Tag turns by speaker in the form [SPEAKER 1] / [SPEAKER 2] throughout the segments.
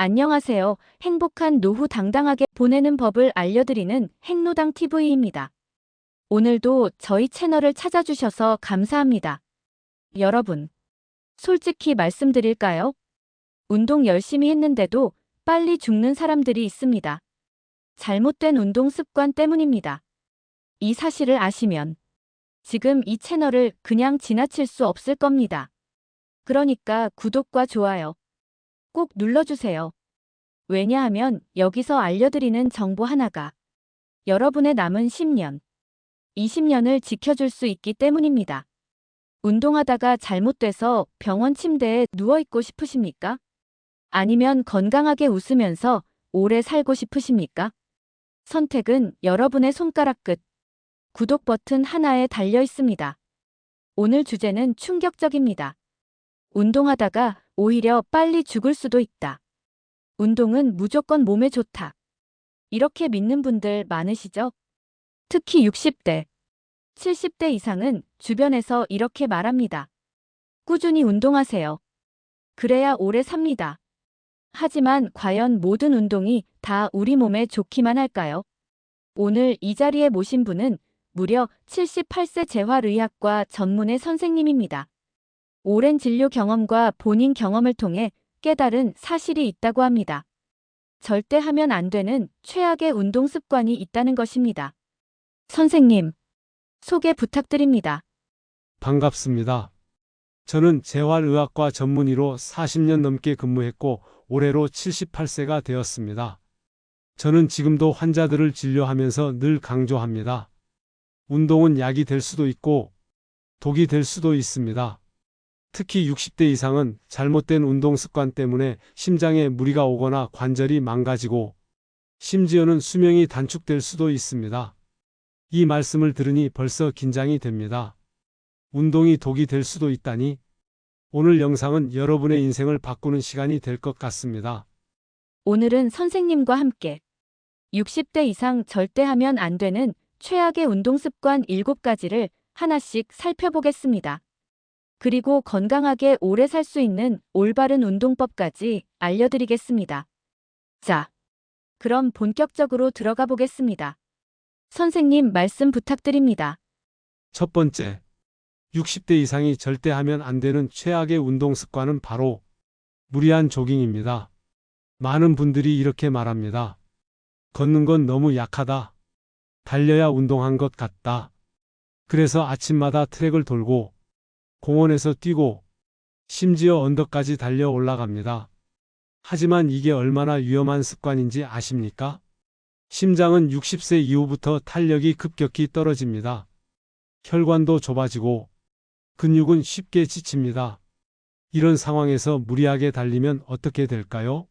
[SPEAKER 1] 안녕하세요. 행복한 노후 당당하게 보내는 법을 알려드리는 행노당 TV입니다. 오늘도 저희 채널을 찾아주셔서 감사합니다. 여러분, 솔직히 말씀드릴까요? 운동 열심히 했는데도 빨리 죽는 사람들이 있습니다. 잘못된 운동 습관 때문입니다. 이 사실을 아시면 지금 이 채널을 그냥 지나칠 수 없을 겁니다. 그러니까 구독과 좋아요 꼭 눌러주세요. 왜냐하면 여기서 알려드리는 정보 하나가 여러분의 남은 10년, 20년을 지켜줄 수 있기 때문입니다. 운동하다가 잘못돼서 병원 침대에 누워있고 싶으십니까? 아니면 건강하게 웃으면서 오래 살고 싶으십니까? 선택은 여러분의 손가락 끝, 구독 버튼 하나에 달려 있습니다. 오늘 주제는 충격적입니다. 운동하다가 오히려 빨리 죽을 수도 있다. 운동은 무조건 몸에 좋다. 이렇게 믿는 분들 많으시죠? 특히 60대, 70대 이상은 주변에서 이렇게 말합니다. 꾸준히 운동하세요. 그래야 오래 삽니다. 하지만 과연 모든 운동이 다 우리 몸에 좋기만 할까요? 오늘 이 자리에 모신 분은 무려 78세 재활의학과 전문의 선생님입니다. 오랜 진료 경험과 본인 경험을 통해 깨달은 사실이 있다고 합니다. 절대 하면 안 되는 최악의 운동 습관이 있다는 것입니다. 선생님, 소개 부탁드립니다.
[SPEAKER 2] 반갑습니다. 저는 재활의학과 전문의로 40년 넘게 근무했고 올해로 78세가 되었습니다. 저는 지금도 환자들을 진료하면서 늘 강조합니다. 운동은 약이 될 수도 있고 독이 될 수도 있습니다. 특히 60대 이상은 잘못된 운동 습관 때문에 심장에 무리가 오거나 관절이 망가지고 심지어는 수명이 단축될 수도 있습니다. 이 말씀을 들으니 벌써 긴장이 됩니다. 운동이 독이 될 수도 있다니 오늘 영상은 여러분의 인생을 바꾸는 시간이 될 것 같습니다.
[SPEAKER 1] 오늘은 선생님과 함께 60대 이상 절대 하면 안 되는 최악의 운동 습관 7가지를 하나씩 살펴보겠습니다. 그리고 건강하게 오래 살 수 있는 올바른 운동법까지 알려드리겠습니다. 자, 그럼 본격적으로 들어가 보겠습니다. 선생님 말씀 부탁드립니다.
[SPEAKER 2] 첫 번째, 60대 이상이 절대 하면 안 되는 최악의 운동 습관은 바로 무리한 조깅입니다. 많은 분들이 이렇게 말합니다. 걷는 건 너무 약하다. 달려야 운동한 것 같다. 그래서 아침마다 트랙을 돌고 공원에서 뛰고 심지어 언덕까지 달려 올라갑니다. 하지만 이게 얼마나 위험한 습관인지 아십니까? 심장은 60세 이후부터 탄력이 급격히 떨어집니다. 혈관도 좁아지고 근육은 쉽게 지칩니다. 이런 상황에서 무리하게 달리면 어떻게 될까요?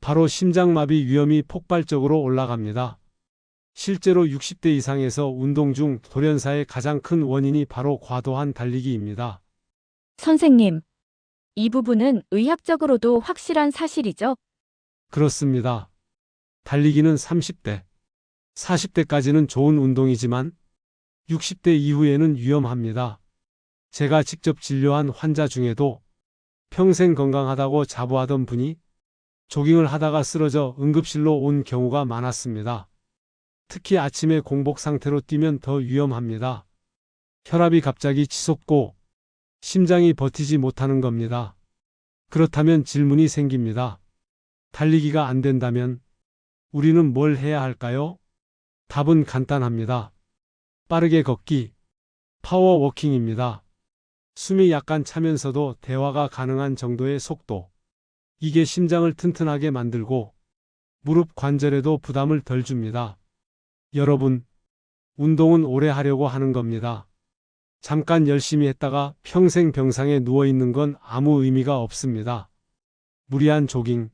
[SPEAKER 2] 바로 심장마비 위험이 폭발적으로 올라갑니다. 실제로 60대 이상에서 운동 중 돌연사의 가장 큰 원인이 바로 과도한 달리기입니다.
[SPEAKER 1] 선생님, 이 부분은 의학적으로도 확실한 사실이죠?
[SPEAKER 2] 그렇습니다. 달리기는 30대, 40대까지는 좋은 운동이지만 60대 이후에는 위험합니다. 제가 직접 진료한 환자 중에도 평생 건강하다고 자부하던 분이 조깅을 하다가 쓰러져 응급실로 온 경우가 많았습니다. 특히 아침에 공복 상태로 뛰면 더 위험합니다. 혈압이 갑자기 치솟고 심장이 버티지 못하는 겁니다. 그렇다면 질문이 생깁니다. 달리기가 안 된다면 우리는 뭘 해야 할까요? 답은 간단합니다. 빠르게 걷기, 파워워킹입니다. 숨이 약간 차면서도 대화가 가능한 정도의 속도. 이게 심장을 튼튼하게 만들고 무릎 관절에도 부담을 덜 줍니다. 여러분, 운동은 오래 하려고 하는 겁니다. 잠깐 열심히 했다가 평생 병상에 누워있는 건 아무 의미가 없습니다. 무리한 조깅,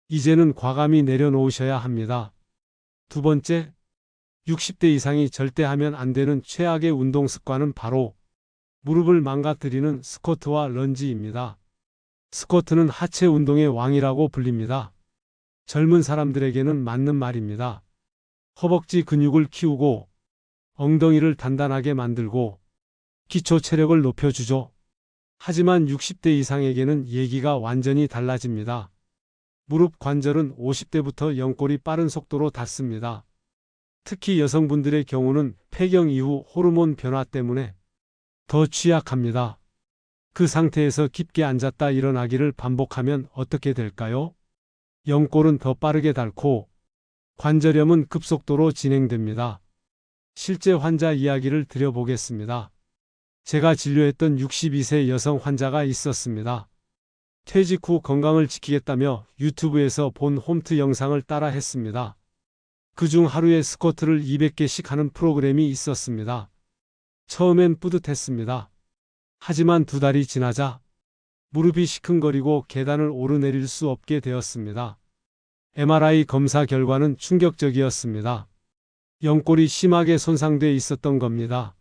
[SPEAKER 2] 이제는 과감히 내려놓으셔야 합니다. 두 번째, 60대 이상이 절대 하면 안 되는 최악의 운동 습관은 바로 무릎을 망가뜨리는 스쿼트와 런지입니다. 스쿼트는 하체 운동의 왕이라고 불립니다. 젊은 사람들에게는 맞는 말입니다. 허벅지 근육을 키우고 엉덩이를 단단하게 만들고 기초 체력을 높여주죠. 하지만 60대 이상에게는 얘기가 완전히 달라집니다. 무릎 관절은 50대부터 연골이 빠른 속도로 닳습니다. 특히 여성분들의 경우는 폐경 이후 호르몬 변화 때문에 더 취약합니다. 그 상태에서 깊게 앉았다 일어나기를 반복하면 어떻게 될까요? 연골은 더 빠르게 닳고 관절염은 급속도로 진행됩니다. 실제 환자 이야기를 드려보겠습니다. 제가 진료했던 62세 여성 환자가 있었습니다. 퇴직 후 건강을 지키겠다며 유튜브에서 본 홈트 영상을 따라 했습니다. 그중 하루에 스쿼트를 200개씩 하는 프로그램이 있었습니다. 처음엔 뿌듯했습니다. 하지만 2달이 지나자 무릎이 시큰거리고 계단을 오르내릴 수 없게 되었습니다. MRI 검사 결과는 충격적이었습니다. 연골이 심하게 손상돼 있었던 겁니다.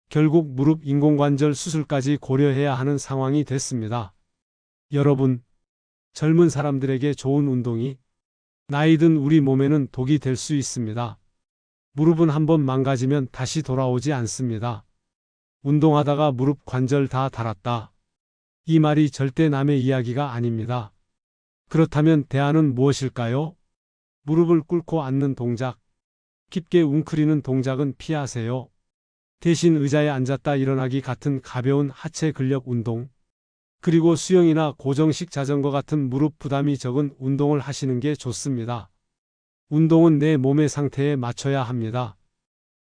[SPEAKER 2] 결국 무릎 인공관절 수술까지 고려해야 하는 상황이 됐습니다. 여러분, 젊은 사람들에게 좋은 운동이 나이든 우리 몸에는 독이 될 수 있습니다. 무릎은 한번 망가지면 다시 돌아오지 않습니다. 운동하다가 무릎 관절 다 닳았다. 이 말이 절대 남의 이야기가 아닙니다. 그렇다면 대안은 무엇일까요? 무릎을 꿇고 앉는 동작, 깊게 웅크리는 동작은 피하세요. 대신 의자에 앉았다 일어나기 같은 가벼운 하체 근력 운동, 그리고 수영이나 고정식 자전거 같은 무릎 부담이 적은 운동을 하시는 게 좋습니다. 운동은 내 몸의 상태에 맞춰야 합니다.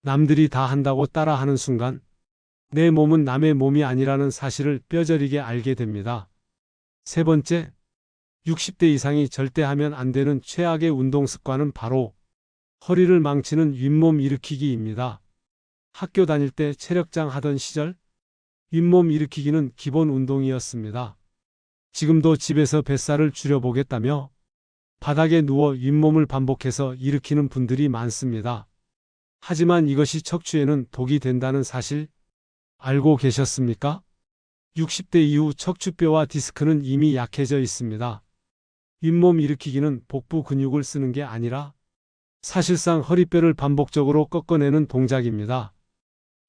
[SPEAKER 2] 남들이 다 한다고 따라하는 순간 내 몸은 남의 몸이 아니라는 사실을 뼈저리게 알게 됩니다. 세 번째, 60대 이상이 절대 하면 안 되는 최악의 운동 습관은 바로 허리를 망치는 윗몸 일으키기입니다. 학교 다닐 때 체력장 하던 시절 윗몸 일으키기는 기본 운동이었습니다. 지금도 집에서 뱃살을 줄여보겠다며 바닥에 누워 윗몸을 반복해서 일으키는 분들이 많습니다. 하지만 이것이 척추에는 독이 된다는 사실 알고 계셨습니까? 60대 이후 척추뼈와 디스크는 이미 약해져 있습니다. 윗몸 일으키기는 복부 근육을 쓰는 게 아니라 사실상 허리뼈를 반복적으로 꺾어내는 동작입니다.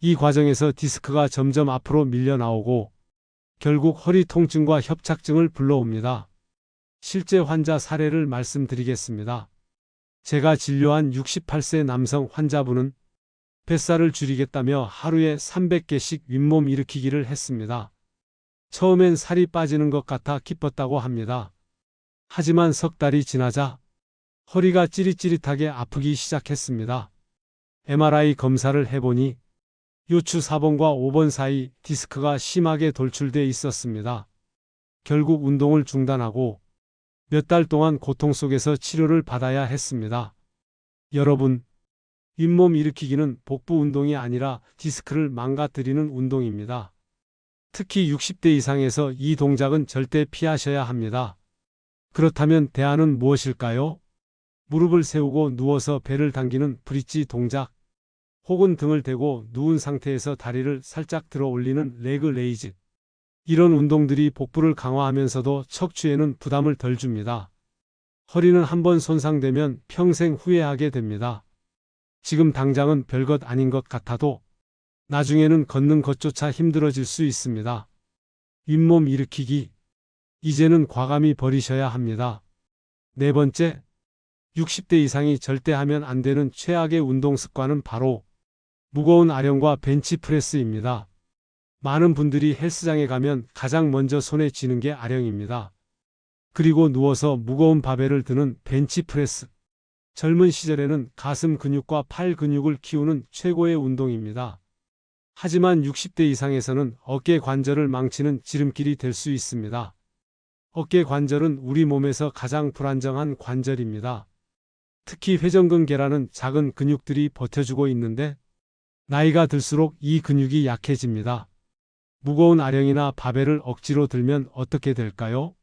[SPEAKER 2] 이 과정에서 디스크가 점점 앞으로 밀려 나오고 결국 허리 통증과 협착증을 불러옵니다. 실제 환자 사례를 말씀드리겠습니다. 제가 진료한 68세 남성 환자분은 뱃살을 줄이겠다며 하루에 300개씩 윗몸 일으키기를 했습니다. 처음엔 살이 빠지는 것 같아 기뻤다고 합니다. 하지만 석 달이 지나자 허리가 찌릿찌릿하게 아프기 시작했습니다. MRI 검사를 해보니 요추 4번과 5번 사이 디스크가 심하게 돌출돼 있었습니다. 결국 운동을 중단하고 몇 달 동안 고통 속에서 치료를 받아야 했습니다. 여러분, 윗몸 일으키기는 복부 운동이 아니라 디스크를 망가뜨리는 운동입니다. 특히 60대 이상에서 이 동작은 절대 피하셔야 합니다. 그렇다면 대안은 무엇일까요? 무릎을 세우고 누워서 배를 당기는 브릿지 동작, 혹은 등을 대고 누운 상태에서 다리를 살짝 들어 올리는 레그 레이즈. 이런 운동들이 복부를 강화하면서도 척추에는 부담을 덜 줍니다. 허리는 한번 손상되면 평생 후회하게 됩니다. 지금 당장은 별것 아닌 것 같아도 나중에는 걷는 것조차 힘들어질 수 있습니다. 윗몸 일으키기. 이제는 과감히 버리셔야 합니다. 네 번째, 60대 이상이 절대 하면 안 되는 최악의 운동 습관은 바로 무거운 아령과 벤치프레스입니다. 많은 분들이 헬스장에 가면 가장 먼저 손에 쥐는 게 아령입니다. 그리고 누워서 무거운 바벨을 드는 벤치프레스. 젊은 시절에는 가슴 근육과 팔 근육을 키우는 최고의 운동입니다. 하지만 60대 이상에서는 어깨 관절을 망치는 지름길이 될 수 있습니다. 어깨 관절은 우리 몸에서 가장 불안정한 관절입니다. 특히 회전근개라는 작은 근육들이 버텨주고 있는데 나이가 들수록 이 근육이 약해집니다. 무거운 아령이나 바벨을 억지로 들면 어떻게 될까요?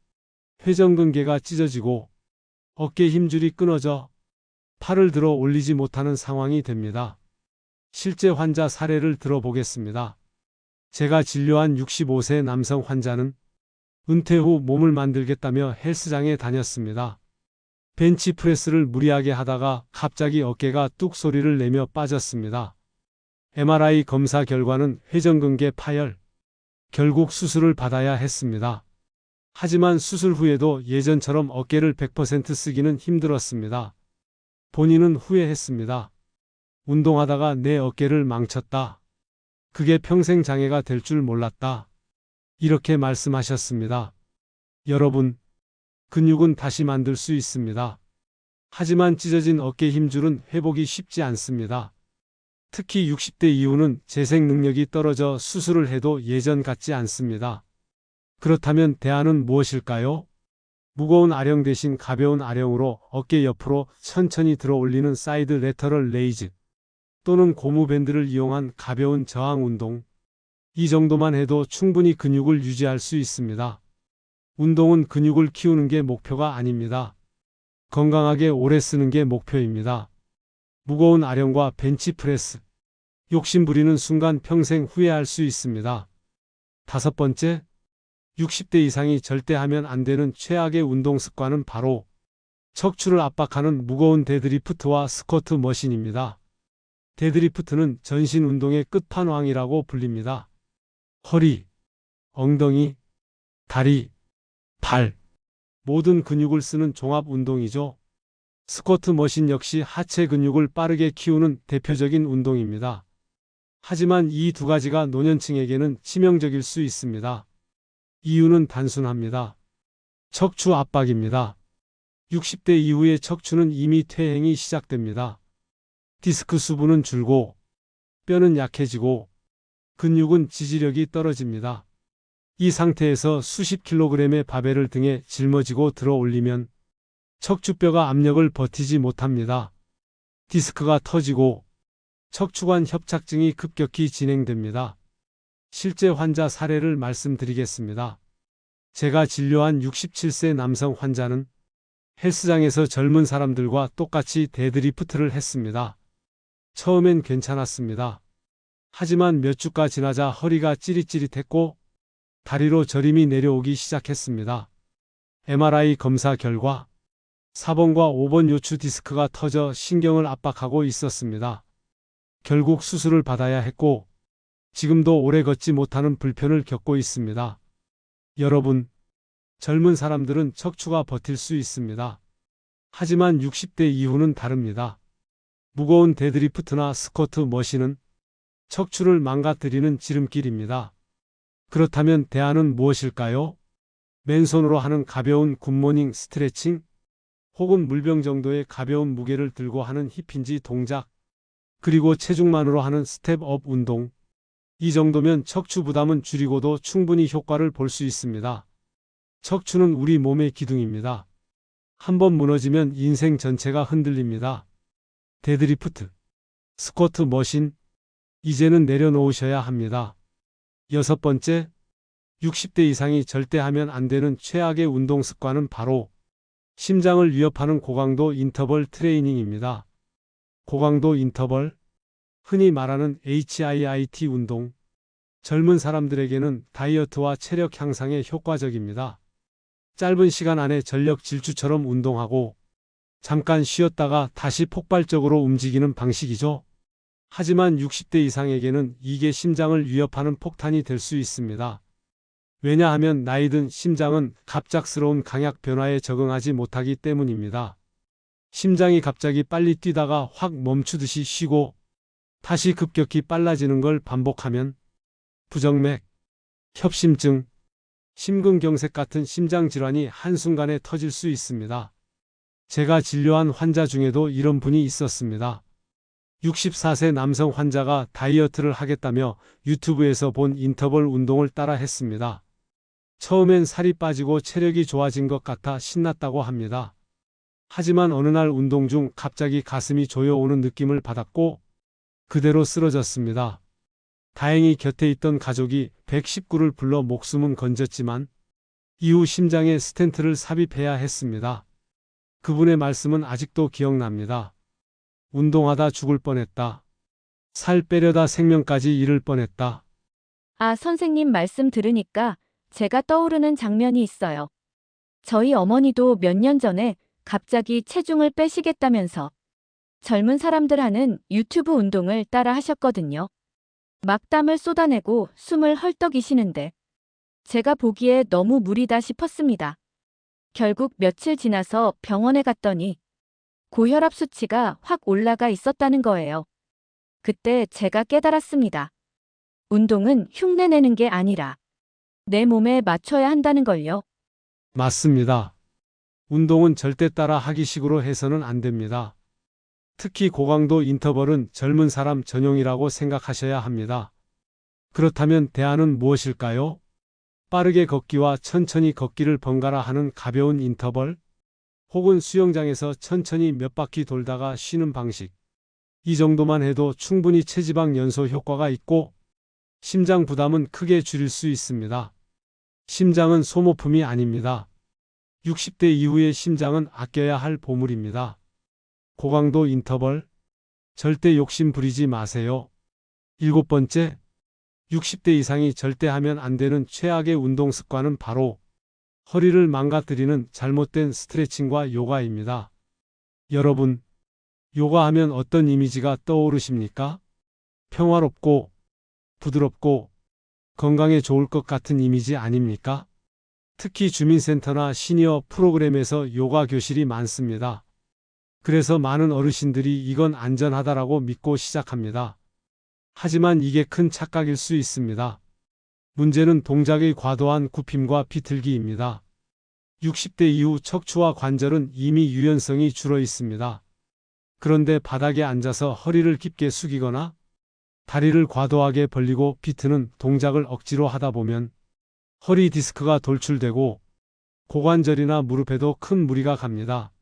[SPEAKER 2] 회전근개가 찢어지고 어깨 힘줄이 끊어져 팔을 들어 올리지 못하는 상황이 됩니다. 실제 환자 사례를 들어보겠습니다. 제가 진료한 65세 남성 환자는 은퇴 후 몸을 만들겠다며 헬스장에 다녔습니다. 벤치프레스를 무리하게 하다가 갑자기 어깨가 뚝 소리를 내며 빠졌습니다. MRI 검사 결과는 회전근개 파열. 결국 수술을 받아야 했습니다. 하지만 수술 후에도 예전처럼 어깨를 100% 쓰기는 힘들었습니다. 본인은 후회했습니다. 운동하다가 내 어깨를 망쳤다. 그게 평생 장애가 될 줄 몰랐다. 이렇게 말씀하셨습니다. 여러분, 근육은 다시 만들 수 있습니다. 하지만 찢어진 어깨 힘줄은 회복이 쉽지 않습니다. 특히 60대 이후는 재생 능력이 떨어져 수술을 해도 예전 같지 않습니다. 그렇다면 대안은 무엇일까요? 무거운 아령 대신 가벼운 아령으로 어깨 옆으로 천천히 들어 올리는 사이드 레터럴 레이즈 또는 고무 밴드를 이용한 가벼운 저항 운동. 이 정도만 해도 충분히 근육을 유지할 수 있습니다. 운동은 근육을 키우는 게 목표가 아닙니다. 건강하게 오래 쓰는 게 목표입니다. 무거운 아령과 벤치프레스. 욕심 부리는 순간 평생 후회할 수 있습니다. 5번째, 60대 이상이 절대 하면 안 되는 최악의 운동 습관은 바로 척추를 압박하는 무거운 데드리프트와 스쿼트 머신입니다. 데드리프트는 전신 운동의 끝판왕이라고 불립니다. 허리, 엉덩이, 다리, 발, 모든 근육을 쓰는 종합 운동이죠. 스쿼트 머신 역시 하체 근육을 빠르게 키우는 대표적인 운동입니다. 하지만 이 두 가지가 노년층에게는 치명적일 수 있습니다. 이유는 단순합니다. 척추 압박입니다. 60대 이후의 척추는 이미 퇴행이 시작됩니다. 디스크 수분은 줄고, 뼈는 약해지고, 근육은 지지력이 떨어집니다. 이 상태에서 수십 킬로그램의 바벨을 등에 짊어지고 들어 올리면 척추뼈가 압력을 버티지 못합니다. 디스크가 터지고 척추관 협착증이 급격히 진행됩니다. 실제 환자 사례를 말씀드리겠습니다. 제가 진료한 67세 남성 환자는 헬스장에서 젊은 사람들과 똑같이 데드리프트를 했습니다. 처음엔 괜찮았습니다. 하지만 몇 주가 지나자 허리가 찌릿찌릿했고 다리로 저림이 내려오기 시작했습니다. MRI 검사 결과 4번과 5번 요추 디스크가 터져 신경을 압박하고 있었습니다. 결국 수술을 받아야 했고 지금도 오래 걷지 못하는 불편을 겪고 있습니다. 여러분, 젊은 사람들은 척추가 버틸 수 있습니다. 하지만 60대 이후는 다릅니다. 무거운 데드리프트나 스쿼트 머신은 척추를 망가뜨리는 지름길입니다. 그렇다면 대안은 무엇일까요? 맨손으로 하는 가벼운 굿모닝 스트레칭, 혹은 물병 정도의 가벼운 무게를 들고 하는 힙힌지 동작, 그리고 체중만으로 하는 스텝업 운동. 이 정도면 척추 부담은 줄이고도 충분히 효과를 볼 수 있습니다. 척추는 우리 몸의 기둥입니다. 한번 무너지면 인생 전체가 흔들립니다. 데드리프트, 스쿼트 머신, 이제는 내려놓으셔야 합니다. 6번째, 60대 이상이 절대 하면 안 되는 최악의 운동 습관은 바로 심장을 위협하는 고강도 인터벌 트레이닝입니다. 고강도 인터벌, 흔히 말하는 HIIT 운동, 젊은 사람들에게는 다이어트와 체력 향상에 효과적입니다. 짧은 시간 안에 전력 질주처럼 운동하고 잠깐 쉬었다가 다시 폭발적으로 움직이는 방식이죠. 하지만 60대 이상에게는 이게 심장을 위협하는 폭탄이 될 수 있습니다. 왜냐하면 나이든 심장은 갑작스러운 강약 변화에 적응하지 못하기 때문입니다. 심장이 갑자기 빨리 뛰다가 확 멈추듯이 쉬고 다시 급격히 빨라지는 걸 반복하면 부정맥, 협심증, 심근경색 같은 심장질환이 한순간에 터질 수 있습니다. 제가 진료한 환자 중에도 이런 분이 있었습니다. 64세 남성 환자가 다이어트를 하겠다며 유튜브에서 본 인터벌 운동을 따라 했습니다. 처음엔 살이 빠지고 체력이 좋아진 것 같아 신났다고 합니다. 하지만 어느 날 운동 중 갑자기 가슴이 조여오는 느낌을 받았고 그대로 쓰러졌습니다. 다행히 곁에 있던 가족이 119를 불러 목숨은 건졌지만 이후 심장에 스텐트를 삽입해야 했습니다. 그분의 말씀은 아직도 기억납니다. 운동하다 죽을 뻔했다. 살 빼려다 생명까지 잃을 뻔했다.
[SPEAKER 1] 아, 선생님 말씀 들으니까 제가 떠오르는 장면이 있어요. 저희 어머니도 몇 년 전에 갑자기 체중을 빼시겠다면서 젊은 사람들 하는 유튜브 운동을 따라 하셨거든요. 막 땀을 쏟아내고 숨을 헐떡이시는데 제가 보기에 너무 무리다 싶었습니다. 결국 며칠 지나서 병원에 갔더니 고혈압 수치가 확 올라가 있었다는 거예요. 그때 제가 깨달았습니다. 운동은 흉내내는 게 아니라 내 몸에 맞춰야 한다는 걸요.
[SPEAKER 2] 맞습니다. 운동은 절대 따라 하기식으로 해서는 안 됩니다. 특히 고강도 인터벌은 젊은 사람 전용이라고 생각하셔야 합니다. 그렇다면 대안은 무엇일까요? 빠르게 걷기와 천천히 걷기를 번갈아 하는 가벼운 인터벌, 혹은 수영장에서 천천히 몇 바퀴 돌다가 쉬는 방식. 이 정도만 해도 충분히 체지방 연소 효과가 있고 심장 부담은 크게 줄일 수 있습니다. 심장은 소모품이 아닙니다. 60대 이후의 심장은 아껴야 할 보물입니다. 고강도 인터벌, 절대 욕심 부리지 마세요. 7번째, 60대 이상이 절대 하면 안 되는 최악의 운동 습관은 바로 허리를 망가뜨리는 잘못된 스트레칭과 요가입니다. 여러분, 요가하면 어떤 이미지가 떠오르십니까? 평화롭고 부드럽고 건강에 좋을 것 같은 이미지 아닙니까? 특히 주민센터나 시니어 프로그램에서 요가 교실이 많습니다. 그래서 많은 어르신들이 이건 안전하다라고 믿고 시작합니다. 하지만 이게 큰 착각일 수 있습니다. 문제는 동작의 과도한 굽힘과 비틀기입니다. 60대 이후 척추와 관절은 이미 유연성이 줄어 있습니다. 그런데 바닥에 앉아서 허리를 깊게 숙이거나 다리를 과도하게 벌리고 비트는 동작을 억지로 하다 보면 허리 디스크가 돌출되고 고관절이나 무릎에도 큰 무리가 갑니다.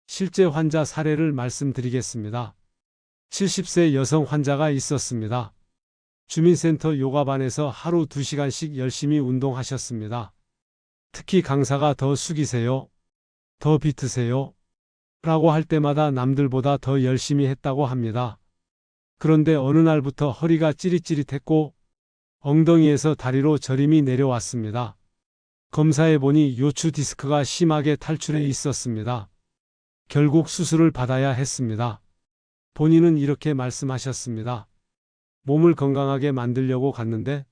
[SPEAKER 2] 실제 환자 사례를 말씀드리겠습니다. 70세 여성 환자가 있었습니다. 주민센터 요가반에서 하루 2시간씩 열심히 운동하셨습니다. 특히 강사가 더 숙이세요, 더 비트세요 라고 할 때마다 남들보다 더 열심히 했다고 합니다. 그런데 어느 날부터 허리가 찌릿찌릿했고 엉덩이에서 다리로 저림이 내려왔습니다. 검사해보니 요추 디스크가 심하게 탈출해 있었습니다. 결국 수술을 받아야 했습니다. 본인은 이렇게 말씀하셨습니다. 몸을 건강하게 만들려고 갔는데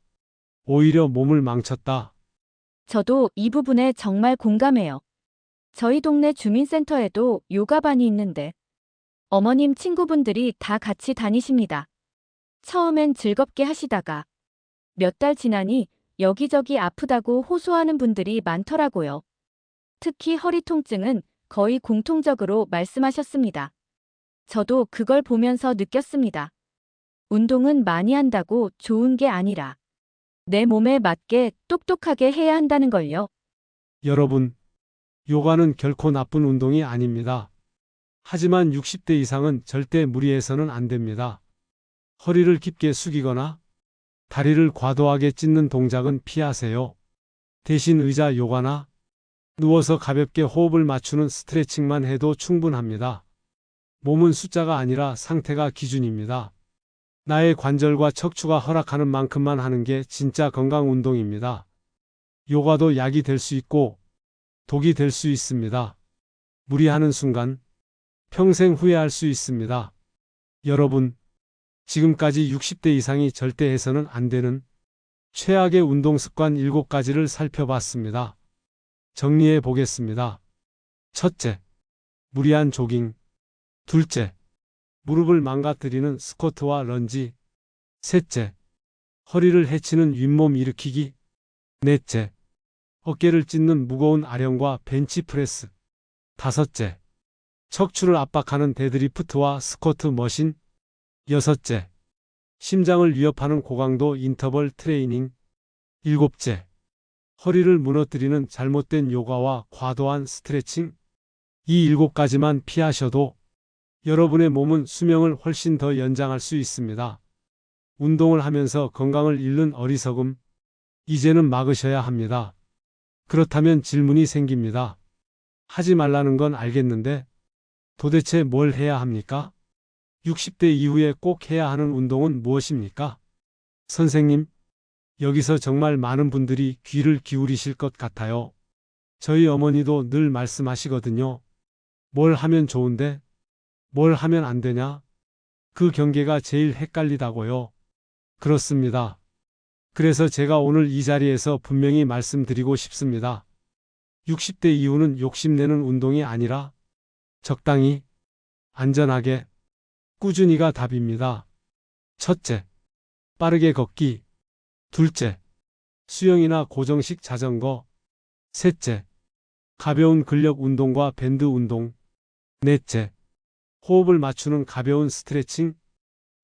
[SPEAKER 2] 오히려 몸을 망쳤다.
[SPEAKER 1] 저도 이 부분에 정말 공감해요. 저희 동네 주민센터에도 요가반이 있는데 어머님 친구분들이 다 같이 다니십니다. 처음엔 즐겁게 하시다가 몇 달 지나니 여기저기 아프다고 호소하는 분들이 많더라고요. 특히 허리 통증은 거의 공통적으로 말씀하셨습니다. 저도 그걸 보면서 느꼈습니다. 운동은 많이 한다고 좋은 게 아니라 내 몸에 맞게 똑똑하게 해야 한다는 걸요.
[SPEAKER 2] 여러분, 요가는 결코 나쁜 운동이 아닙니다. 하지만 60대 이상은 절대 무리해서는 안 됩니다. 허리를 깊게 숙이거나 다리를 과도하게 찢는 동작은 피하세요. 대신 의자 요가나 누워서 가볍게 호흡을 맞추는 스트레칭만 해도 충분합니다. 몸은 숫자가 아니라 상태가 기준입니다. 나의 관절과 척추가 허락하는 만큼만 하는 게 진짜 건강 운동입니다. 요가도 약이 될 수 있고 독이 될 수 있습니다. 무리하는 순간 평생 후회할 수 있습니다. 여러분, 지금까지 60대 이상이 절대 해서는 안 되는 최악의 운동 습관 7가지를 살펴봤습니다. 정리해 보겠습니다. 첫째, 무리한 조깅. 둘째, 무릎을 망가뜨리는 스쿼트와 런지. 셋째, 허리를 해치는 윗몸 일으키기. 넷째, 어깨를 찢는 무거운 아령과 벤치프레스. 다섯째, 척추를 압박하는 데드리프트와 스쿼트 머신. 여섯째, 심장을 위협하는 고강도 인터벌 트레이닝. 일곱째, 허리를 무너뜨리는 잘못된 요가와 과도한 스트레칭. 이 7가지만 피하셔도 여러분의 몸은 수명을 훨씬 더 연장할 수 있습니다. 운동을 하면서 건강을 잃는 어리석음, 이제는 막으셔야 합니다. 그렇다면 질문이 생깁니다. 하지 말라는 건 알겠는데 도대체 뭘 해야 합니까? 60대 이후에 꼭 해야 하는 운동은 무엇입니까? 선생님, 여기서 정말 많은 분들이 귀를 기울이실 것 같아요. 저희 어머니도 늘 말씀하시거든요. 뭘 하면 좋은데 뭘 하면 안 되냐? 그 경계가 제일 헷갈리다고요. 그렇습니다. 그래서 제가 오늘 이 자리에서 분명히 말씀드리고 싶습니다. 60대 이후는 욕심내는 운동이 아니라 적당히, 안전하게, 꾸준히가 답입니다. 첫째, 빠르게 걷기. 둘째, 수영이나 고정식 자전거. 셋째, 가벼운 근력 운동과 밴드 운동. 넷째, 호흡을 맞추는 가벼운 스트레칭.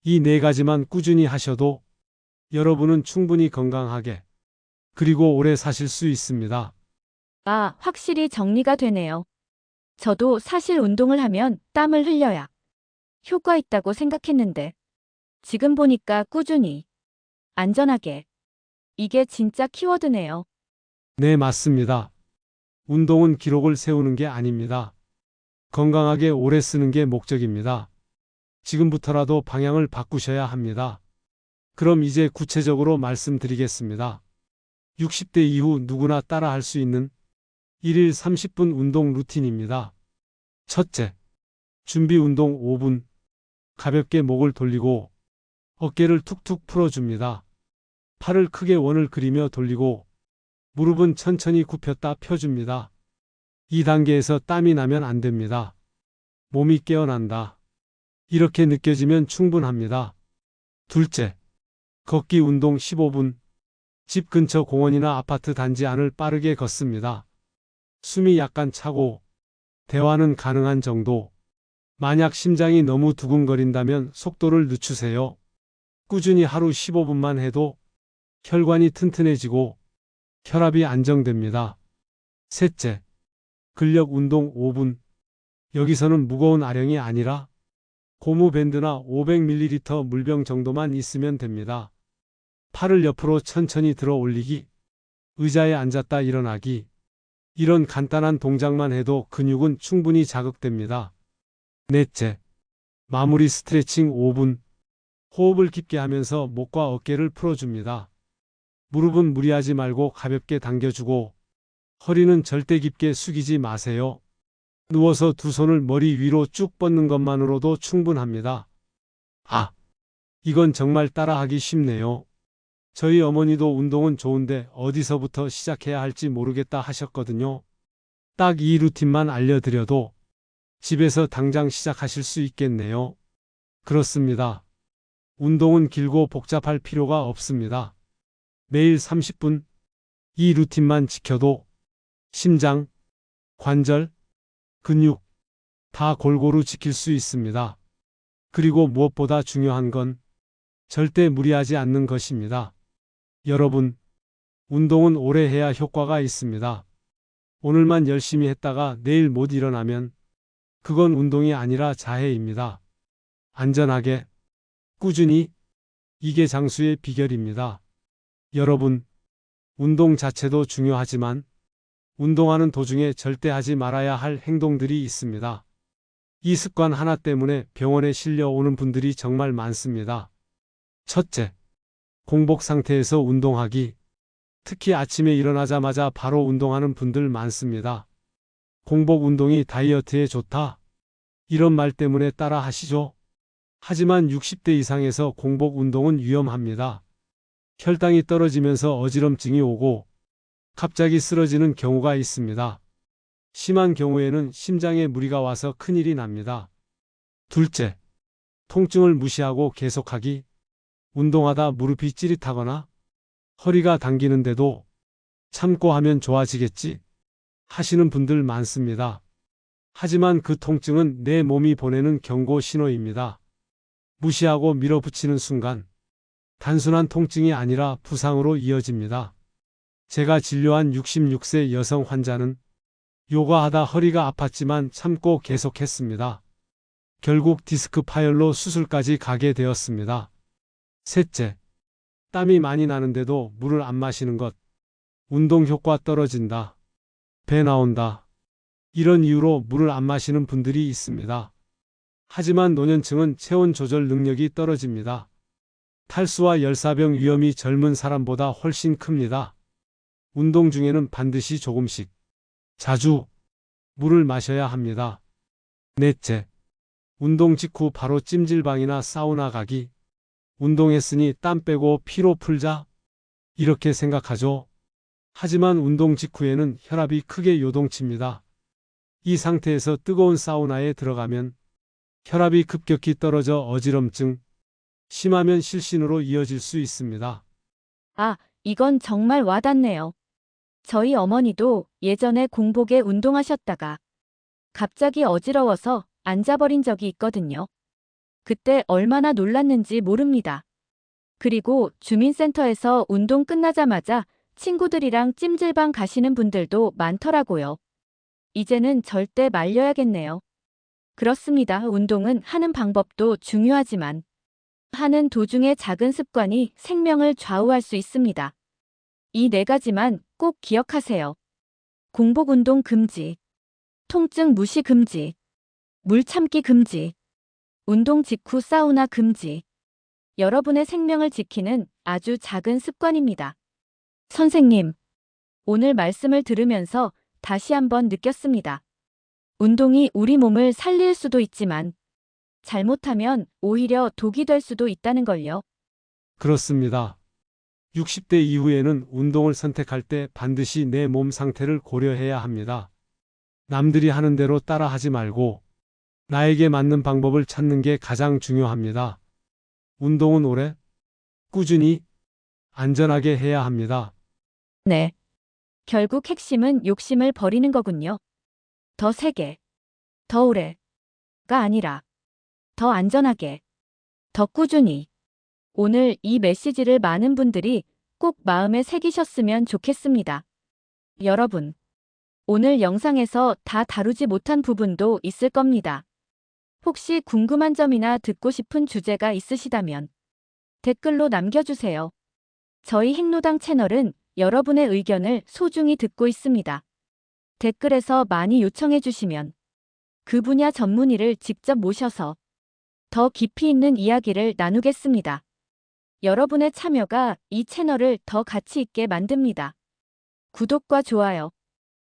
[SPEAKER 2] 이 네 가지만 꾸준히 하셔도 여러분은 충분히 건강하게 그리고 오래 사실 수 있습니다.
[SPEAKER 1] 아, 확실히 정리가 되네요. 저도 사실 운동을 하면 땀을 흘려야 효과 있다고 생각했는데 지금 보니까 꾸준히, 안전하게. 이게 진짜 키워드네요.
[SPEAKER 2] 네, 맞습니다. 운동은 기록을 세우는 게 아닙니다. 건강하게 오래 쓰는 게 목적입니다. 지금부터라도 방향을 바꾸셔야 합니다. 그럼 이제 구체적으로 말씀드리겠습니다. 60대 이후 누구나 따라 할 수 있는 1일 30분 운동 루틴입니다. 첫째, 준비 운동 5분. 가볍게 목을 돌리고 어깨를 툭툭 풀어줍니다. 팔을 크게 원을 그리며 돌리고 무릎은 천천히 굽혔다 펴줍니다. 이 단계에서 땀이 나면 안 됩니다. 몸이 깨어난다. 이렇게 느껴지면 충분합니다. 둘째, 걷기 운동 15분. 집 근처 공원이나 아파트 단지 안을 빠르게 걷습니다. 숨이 약간 차고 대화는 가능한 정도. 만약 심장이 너무 두근거린다면 속도를 늦추세요. 꾸준히 하루 15분만 해도 혈관이 튼튼해지고 혈압이 안정됩니다. 셋째, 근력 운동 5분. 여기서는 무거운 아령이 아니라 고무 밴드나 500ml 물병 정도만 있으면 됩니다. 팔을 옆으로 천천히 들어 올리기, 의자에 앉았다 일어나기. 이런 간단한 동작만 해도 근육은 충분히 자극됩니다. 넷째, 마무리 스트레칭 5분. 호흡을 깊게 하면서 목과 어깨를 풀어줍니다. 무릎은 무리하지 말고 가볍게 당겨주고 허리는 절대 깊게 숙이지 마세요. 누워서 두 손을 머리 위로 쭉 뻗는 것만으로도 충분합니다. 아, 이건 정말 따라하기 쉽네요. 저희 어머니도 운동은 좋은데 어디서부터 시작해야 할지 모르겠다 하셨거든요. 딱 이 루틴만 알려드려도 집에서 당장 시작하실 수 있겠네요. 그렇습니다. 운동은 길고 복잡할 필요가 없습니다. 매일 30분, 이 루틴만 지켜도 심장, 관절, 근육 다 골고루 지킬 수 있습니다. 그리고 무엇보다 중요한 건 절대 무리하지 않는 것입니다. 여러분, 운동은 오래 해야 효과가 있습니다. 오늘만 열심히 했다가 내일 못 일어나면 그건 운동이 아니라 자해입니다. 안전하게, 꾸준히, 이게 장수의 비결입니다. 여러분, 운동 자체도 중요하지만 운동하는 도중에 절대 하지 말아야 할 행동들이 있습니다. 이 습관 하나 때문에 병원에 실려오는 분들이 정말 많습니다. 첫째, 공복 상태에서 운동하기. 특히 아침에 일어나자마자 바로 운동하는 분들 많습니다. 공복 운동이 다이어트에 좋다. 이런 말 때문에 따라 하시죠. 하지만 60대 이상에서 공복 운동은 위험합니다. 혈당이 떨어지면서 어지럼증이 오고 갑자기 쓰러지는 경우가 있습니다. 심한 경우에는 심장에 무리가 와서 큰일이 납니다. 둘째, 통증을 무시하고 계속하기. 운동하다 무릎이 찌릿하거나 허리가 당기는데도 참고 하면 좋아지겠지 하시는 분들 많습니다. 하지만 그 통증은 내 몸이 보내는 경고 신호입니다. 무시하고 밀어붙이는 순간 단순한 통증이 아니라 부상으로 이어집니다. 제가 진료한 66세 여성 환자는 요가하다 허리가 아팠지만 참고 계속했습니다. 결국 디스크 파열로 수술까지 가게 되었습니다. 셋째, 땀이 많이 나는데도 물을 안 마시는 것. 운동 효과 떨어진다. 배 나온다. 이런 이유로 물을 안 마시는 분들이 있습니다. 하지만 노년층은 체온 조절 능력이 떨어집니다. 탈수와 열사병 위험이 젊은 사람보다 훨씬 큽니다. 운동 중에는 반드시 조금씩, 자주 물을 마셔야 합니다. 넷째, 운동 직후 바로 찜질방이나 사우나 가기. 운동했으니 땀 빼고 피로 풀자. 이렇게 생각하죠. 하지만 운동 직후에는 혈압이 크게 요동칩니다. 이 상태에서 뜨거운 사우나에 들어가면 혈압이 급격히 떨어져 어지럼증, 심하면 실신으로 이어질 수 있습니다.
[SPEAKER 1] 아, 이건 정말 와닿네요. 저희 어머니도 예전에 공복에 운동하셨다가 갑자기 어지러워서 앉아버린 적이 있거든요. 그때 얼마나 놀랐는지 모릅니다. 그리고 주민센터에서 운동 끝나자마자 친구들이랑 찜질방 가시는 분들도 많더라고요. 이제는 절대 말려야겠네요. 그렇습니다. 운동은 하는 방법도 중요하지만 하는 도중의 작은 습관이 생명을 좌우할 수 있습니다. 이 네 가지만 꼭 기억하세요. 공복 운동 금지, 통증 무시 금지, 물 참기 금지, 운동 직후 사우나 금지. 여러분의 생명을 지키는 아주 작은 습관입니다. 선생님, 오늘 말씀을 들으면서 다시 한번 느꼈습니다. 운동이 우리 몸을 살릴 수도 있지만 잘못하면 오히려 독이 될 수도 있다는 걸요.
[SPEAKER 2] 그렇습니다. 60대 이후에는 운동을 선택할 때 반드시 내 몸 상태를 고려해야 합니다. 남들이 하는 대로 따라하지 말고 나에게 맞는 방법을 찾는 게 가장 중요합니다. 운동은 오래, 꾸준히, 안전하게 해야 합니다.
[SPEAKER 1] 네. 결국 핵심은 욕심을 버리는 거군요. 더 세게, 더 오래가 아니라 더 안전하게, 더 꾸준히. 오늘 이 메시지를 많은 분들이 꼭 마음에 새기셨으면 좋겠습니다. 여러분, 오늘 영상에서 다 다루지 못한 부분도 있을 겁니다. 혹시 궁금한 점이나 듣고 싶은 주제가 있으시다면 댓글로 남겨주세요. 저희 행로당 채널은 여러분의 의견을 소중히 듣고 있습니다. 댓글에서 많이 요청해 주시면 그 분야 전문의를 직접 모셔서 더 깊이 있는 이야기를 나누겠습니다. 여러분의 참여가 이 채널을 더 가치 있게 만듭니다. 구독과 좋아요,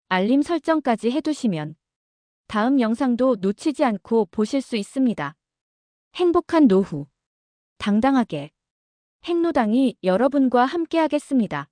[SPEAKER 1] 알림 설정까지 해두시면 다음 영상도 놓치지 않고 보실 수 있습니다. 행복한 노후, 당당하게 행로당이 여러분과 함께하겠습니다.